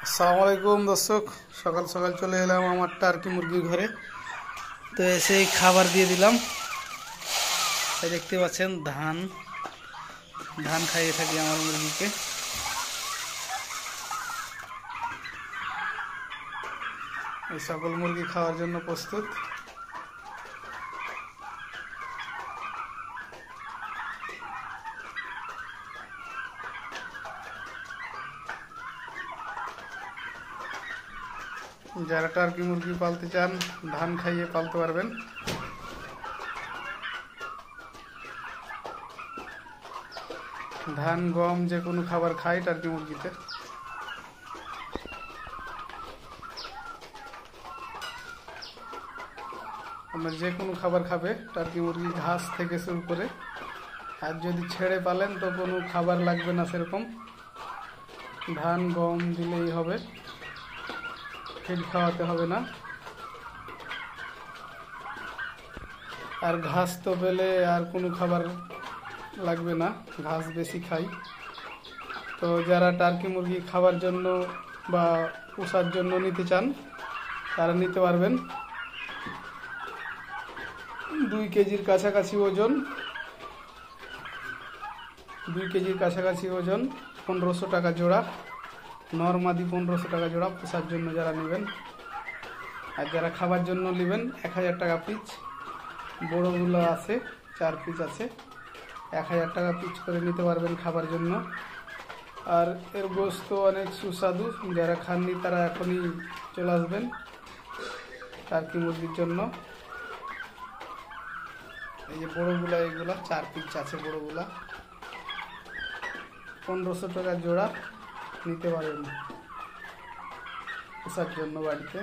আসসালামু আলাইকুম দর্শক, সকাল সকাল চলে এলাম আমার টার্কি মুরগির ঘরে। তো এসেই খাবার দিয়ে দিলাম। এই দেখতে পাচ্ছেন ধান খাইয়ে থাকি আমার মুরগিকে। এই সকল মুরগি খাওয়ার জন্য প্রস্তুত। যারা টার্কি মুরগি পালতে চান ধান খাইয়ে পালতে পারবেন। ধান গম যে কোনো খাবার খায় টার্কি মুরগিতে। আপনার যে কোনো খাবার খাবে টার্কি মুরগি, ঘাস থেকে শুরু করে। আর যদি ছেড়ে পালেন তো কোনো খাবার লাগবে না, সেরকম ধান গম দিলেই হবে, ফিড খাওয়াতে হবে না। আর ঘাস তো পেলে আর কোনো খাবার লাগবে না, ঘাস বেশি খাই। তো যারা টার্কি মুরগি খাওয়ার জন্য বা পোষার জন্য নিতে চান তারা নিতে পারবেন। 2 কেজির কাছাকাছি ওজন, 2 কেজির কাছাকাছি ওজন, 1500 টাকা জোড়া। নরমাদি 1500 টাকা জোড়া পোষার জন্য যারা নেবেন। আর যারা খাবার জন্য নেবেন 1000 টাকা পিস। বড়োগুলো আছে 4 পিস আছে, 1000 টাকা পিস করে নিতে পারবেন খাবার জন্য। আর এর গোস্ত অনেক সুস্বাদু, যারা খাননি তারা এখনই চলে আসবেন টার্কি মুরগির জন্য। এই যে বড়োগুলা, এইগুলা 4 পিস আছে বড়োগুলা, 1500 টাকা জোড়া নিতে পারবেন পোষার জন্য বাড়িতে।